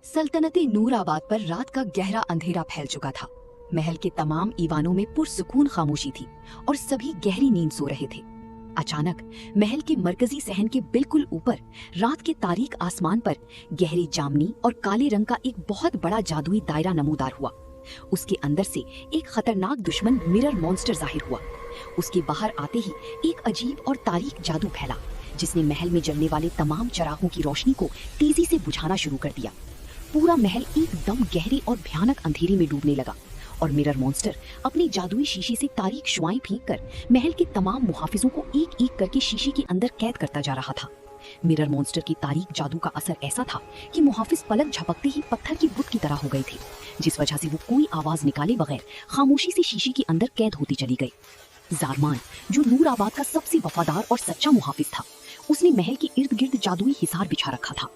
सल्तनते नूराबाद पर रात का गहरा अंधेरा फैल चुका था। महल के तमाम ईवानों में पुरसुकून खामोशी थी और सभी गहरी नींद सो रहे थे। अचानक महल के मरकजी सहन के बिल्कुल ऊपर रात के तारीक आसमान पर गहरी जामनी और काले रंग का एक बहुत बड़ा जादुई दायरा नमूदार हुआ। उसके अंदर से एक खतरनाक दुश्मन मिरर मॉन्स्टर जाहिर हुआ। उसके बाहर आते ही एक अजीब और तारीक जादू फैला, जिसने महल में जलने वाले तमाम चरागों की रोशनी को तेजी से बुझाना शुरू कर दिया। पूरा महल एकदम गहरे और भयानक अंधेरे में डूबने लगा और मिरर मॉन्स्टर अपने जादुई शीशे से तारीक शुआएं फेंक कर महल के तमाम मुहाफिजों को एक एक करके शीशे के अंदर कैद करता जा रहा था। मिरर मॉन्स्टर की तारीक जादू का असर ऐसा था कि मुहाफिज पलक झपकते ही पत्थर की बुत की तरह हो गए थे, जिस वजह से वो कोई आवाज निकाले बगैर खामोशी से शीशे के अंदर कैद होती चली गई। ज़ारमान, जो नूराबाद का सबसे वफादार और सच्चा मुहाफिज था, उसने महल के इर्द गिर्द जादुई हिसार बिछा रखा था।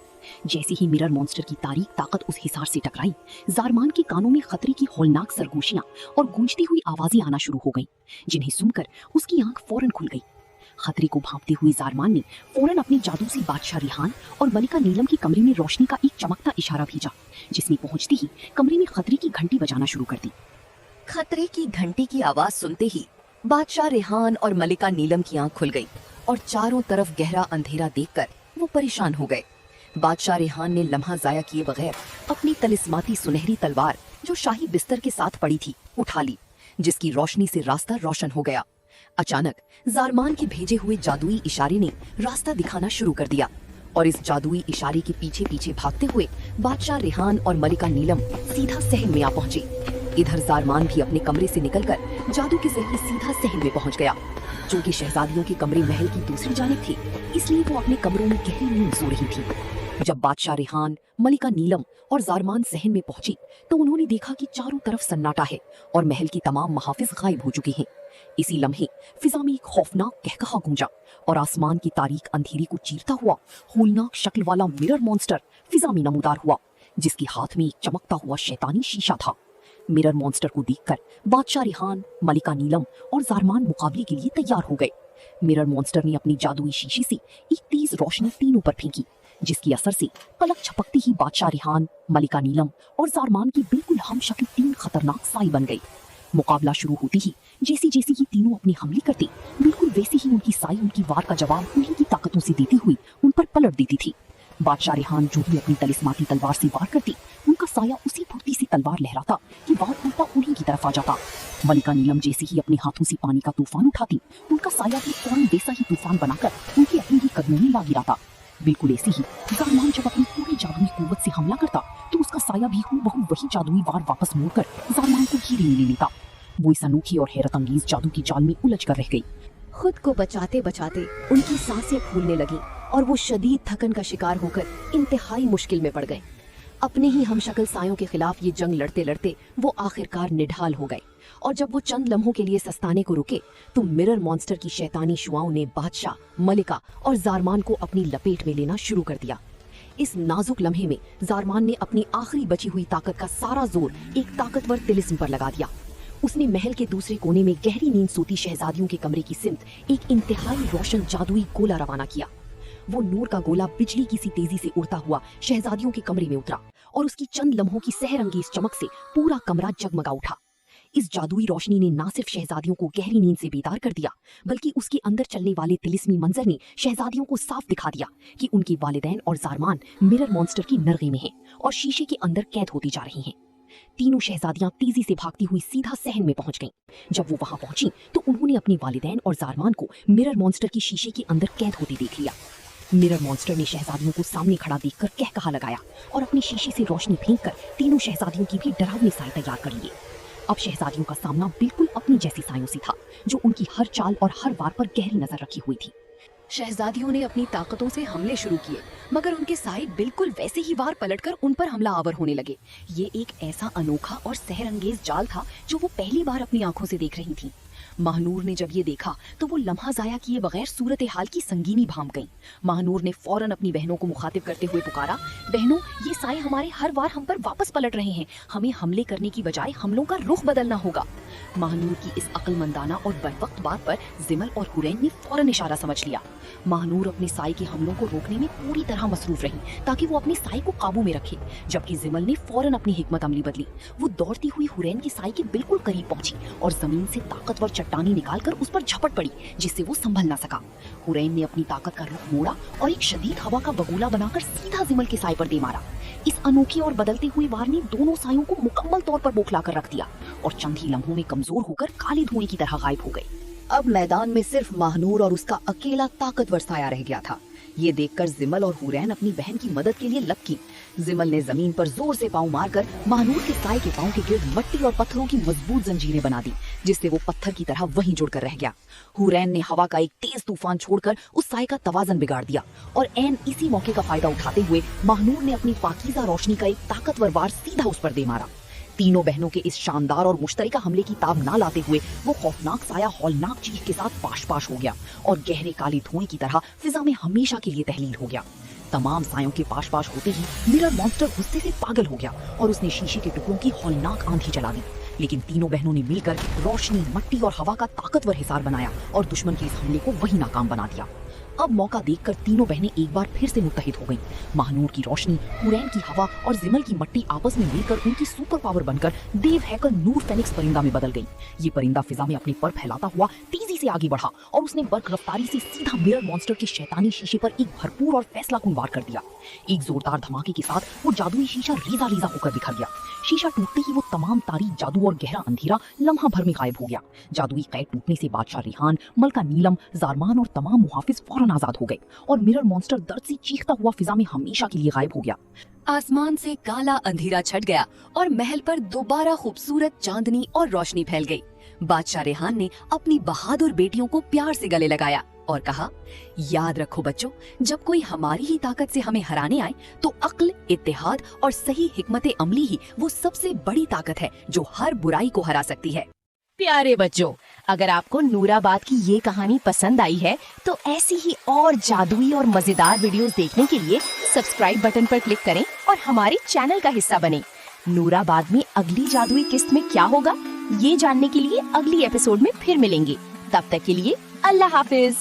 जैसे ही मिरर मॉन्स्टर की तारीक ताकत उस हिसार से टकराई, ज़ारमान के कानों में खतरे की हौलनाक सरगोशियां और गूंजती हुई आवाजें आना शुरू हो गईं, जिन्हें सुनकर उसकी आंख फौरन खुल गई। खतरे को भांपते हुए ज़ारमान ने फौरन अपने जादू से बादशाह रिहान और मलिका नीलम के कमरे में रोशनी का एक चमकता इशारा भेजा, जिसने पहुंचते ही कमरे में खतरे की घंटी बजाना शुरू कर दी। खतरे की घंटी की आवाज सुनते ही बादशाह रिहान और मलिका नीलम की आंख खुल गई और चारों तरफ गहरा अंधेरा देखकर वो परेशान हो गए। बादशाह रिहान ने लम्हा जाया किए बगैर अपनी तलिस्माती सुनहरी तलवार, जो शाही बिस्तर के साथ पड़ी थी, उठा ली, जिसकी रोशनी से रास्ता रोशन हो गया। अचानक ज़ारमान के भेजे हुए जादुई इशारे ने रास्ता दिखाना शुरू कर दिया और इस जादुई इशारे के पीछे पीछे भागते हुए बादशाह रिहान और मलिका नीलम सीधा सहन में आ पहुंचे। इधर ज़ारमान भी अपने कमरे से निकलकर जादू के जरिए सीधा सहन में पहुंच गया। चूंकि शहजादियों के कमरे महल की दूसरी जानिब थे, इसलिए वो अपने कमरों में गहरी नींद सो रही थी। जब बादशाह रिहान, मलिका नीलम और ज़ारमान सहन में पहुंची तो उन्होंने देखा कि चारों तरफ सन्नाटा है और महल की तमाम मुहाफिज गायब हो चुके हैं। इसी लम्हे फिजा में एक खौफनाक कहकहा गूंजा और आसमान की तारीक अंधेरी को चीरता हुआ होलनाक शक्ल वाला मिरर मॉन्स्टर फिजा में नमूदार हुआ, जिसके हाथ में एक चमकता हुआ शैतानी शीशा था। मिरर मॉन्स्टर को देखकर बादशाह रिहान, मलिका नीलम और ज़ारमान मुकाबले के लिए तैयार हो गए। मिरर मॉन्स्टर ने अपनी जादुई शीशे से एक तेज रोशनी तीनों पर फेंकी, जिसकी असर से पलक झपकते ही बादशाह रिहान, मलिका नीलम और ज़ारमान की बिल्कुल हमशक्ल तीन खतरनाक साई बन गई। मुकाबला शुरू होती ही जैसी जैसी ये तीनों अपने हमले करते, बिल्कुल वैसे ही उनकी साई उनकी वार का जवाब उन्हीं की ताकतों से देती हुई उन पर पलट देती थी। बादशाह रिहान जो भी अपनी तलिस्माती तलवार से वार करती, उनका साया उसी फुर्ती से तलवार लहराता कि वार उल्टा उन्हीं की तरफ आ जाता। मलिका नीलम जैसे ही अपने हाथों से पानी का तूफान उठाती, उनका साया भी फौरन वैसा ही तूफान बनाकर उनके अपने ही कदमों में ला गिराता। बिल्कुल ऐसे ही ज़ारमान जब अपनी पूरी जादुई कुव्वत से हमला करता, तो उसका साया भी हूबहू वही जादुई वार वापस मोड़कर ज़ारमान को घेरे में ले लेता। वो इस अनोखी और हैरत अंगेज जादू की जाल में उलझ कर रह गई। खुद को बचाते बचाते उनकी सांसें फूलने लगी और वो शदीद थकन का शिकार होकर इंतहाई मुश्किल में पड़ गए। अपने ही हमशक्ल सायों के खिलाफ ये जंग लड़ते लड़ते वो आखिरकार निढाल हो गए और जब वो चंद लम्हों के लिए सस्ताने को रुके तो मिरर मॉन्स्टर की शैतानी शुआओं ने बादशाह, मलिका और ज़ारमान को अपनी लपेट में लेना शुरू कर दिया। इस नाजुक लम्हे में ज़ारमान ने अपनी आखिरी बची हुई ताकत का सारा जोर एक ताकतवर तिलिस्म पर लगा दिया। उसने महल के दूसरे कोने में गहरी नींद सोती शहजादियों के कमरे की सिमत एक इंतहाई रोशन जादुई गोला रवाना किया। वो नूर का गोला बिजली की सी तेजी से उड़ता हुआ शहजादियों के कमरे में उतरा और उसकी चंद लम्हों की सहरंगेज चमक से पूरा कमरा जगमगा उठा। इस जादुई रोशनी ने न सिर्फ शहजादियों को गहरी नींद से बेदार कर दिया, बल्कि उसके अंदर चलने वाले तिलिस्मी मंजर ने शहजादियों को साफ दिखा दिया कि उनके वालिदैन और ज़ारमान मिरर मॉन्स्टर की नरगे में हैं और शीशे के अंदर कैद होती जा रही हैं। तीनों शहजादियां तेजी से भागती हुई सीधा सहन में पहुंच गईं। जब वो वहां पहुंची तो उन्होंने अपनी वालिदैन और ज़ारमान को मिरर मॉन्स्टर की शीशे के अंदर कैद होते देख लिया। मिरर मॉन्स्टर ने शहजादियों को सामने खड़ा देखकर कहकहा लगाया और अपने शीशे से रोशनी फेंककर तीनों शहजादियों की भी डरावनी साई तैयार कर लिए। अब शहजादियों का सामना बिल्कुल अपनी जैसी सायों से था, जो उनकी हर चाल और हर वार पर गहरी नजर रखी हुई थी। शहजादियों ने अपनी ताकतों से हमले शुरू किए, मगर उनके साए बिल्कुल वैसे ही वार पलटकर उन पर हमला आवर होने लगे। ये एक ऐसा अनोखा और सहरंगेज जाल था जो वो पहली बार अपनी आंखों से देख रही थी। महानूर ने जब ये देखा तो वो लम्हा जाया किए बगैर सूरत हाल की संगीनी भांप गई। महानूर ने फौरन अपनी बहनों को मुखातिब करते हुए पुकारा, बहनों, ये साए हमारे हर बार हम पर वापस पलट रहे हैं, हमें हमले करने की बजाय हमलों का रुख बदलना होगा। महानूर की इस अक्लमंदाना और बरवक्त बात पर जिमल और हुरैन ने फौरन इशारा समझ लिया। महानूर अपने साए के हमलों को रोकने में पूरी तरह मसरूफ रही ताकि वो अपने साए को काबू में रखे, जबकि जिमल ने फौरन अपनी हिकमत अमली बदली। वो दौड़ती हुई हुरैन के साए के बिल्कुल करीब पहुंची और जमीन से ताकतवर चट्टानी निकालकर उस पर झपट पड़ी, जिससे वो संभल न सका। हुरैन ने अपनी ताकत का रुख मोड़ा और एक शदीद हवा का बगुला बनाकर सीधा जिमल के साए पर दे मारा। इस अनोखी और बदलते हुए वार ने दोनों सायों को मुकम्मल तौर पर बौखला कर रख दिया और चंद ही लम्हों में कमजोर होकर काले धुएं की तरह गायब हो गए। अब मैदान में सिर्फ महानूर और उसका अकेला ताकतवर साया रह गया था। ये देखकर जिमल और हुरैन अपनी बहन की मदद के लिए लपकी। जिमल ने जमीन पर जोर से पांव मारकर महानूर के साए के पांव के गिर्द मट्टी और पत्थरों की मजबूत जंजीरें बना दी, जिससे वो पत्थर की तरह वहीं जुड़कर रह गया। हुरैन ने हवा का एक तेज तूफान छोड़कर उस साए का तवाज़न बिगाड़ दिया और ऐन इसी मौके का फायदा उठाते हुए महानूर ने अपनी पाकीज़ा रोशनी का एक ताकतवर वार सीधा उस पर दे मारा। तीनों बहनों के इस शानदार और मुश्तरका हमले की ताब ना लाते हुए वो खौफनाक साया हौलनाक चीख के साथ पाश पाश हो गया और गहरे काले धुएं की तरह फिजा में हमेशा के लिए तहलील हो गया। तमाम सायों के पाश पाश होते ही मिरर मॉन्स्टर गुस्से से पागल हो गया और उसने शीशे के टुकड़ों की हौलनाक आंधी चला दी। लेकिन तीनों बहनों ने मिलकर रोशनी, मट्टी और हवा का ताकतवर हिसार बनाया और दुश्मन के इस हमले को वही नाकाम बना दिया। अब मौका देखकर तीनों बहनें एक बार फिर से मुत्तहिद हो गईं। महानूर की रोशनी, हुरैन की हवा और जिमल की मट्टी आपस में मिलकर उनकी सुपर पावर बनकर देव हैकर नूर फेनिक्स परिंदा में बदल गई। ये परिंदा फिजा में अपने पर फैलाता हुआ तेजी से आगे बढ़ा और उसने बर्क रफ्तारी से सीधा मिरर मॉन्स्टर के शैतानी शीशे पर एक भरपूर और फैसलाकुन वार कर दिया। एक जोरदार धमाके के साथ वो जादुई शीशा रेजा रेजा होकर बिखर गया। शीशा टूटते ही वो तमाम तारीख जादू और गहरा अंधेरा लम्हा भर में गायब हो गया। जादुई कैद टूटने से बादशाह रिहान, मलका नीलम, जारमान और तमाम मुहाफिज फौरन आजाद हो गए और मिरर मॉन्स्टर दर्द से चीखता हुआ फिजा में हमेशा के लिए गायब हो गया। आसमान से काला अंधेरा छट गया और महल पर दोबारा खूबसूरत चांदनी और रोशनी फैल गई। बादशाह रेहान ने अपनी बहादुर बेटियों को प्यार से गले लगाया और कहा, याद रखो बच्चों, जब कोई हमारी ही ताकत से हमें हराने आए तो अक्ल, इत्तेहाद और सही हिकमत अमली ही वो सबसे बड़ी ताकत है जो हर बुराई को हरा सकती है। प्यारे बच्चों, अगर आपको नूराबाद की ये कहानी पसंद आई है तो ऐसी ही और जादुई और मजेदार वीडियोस देखने के लिए सब्सक्राइब बटन पर क्लिक करें और हमारे चैनल का हिस्सा बनें। नूराबाद में अगली जादुई किस्त में क्या होगा, ये जानने के लिए अगली एपिसोड में फिर मिलेंगे। तब तक के लिए अल्लाह हाफिज।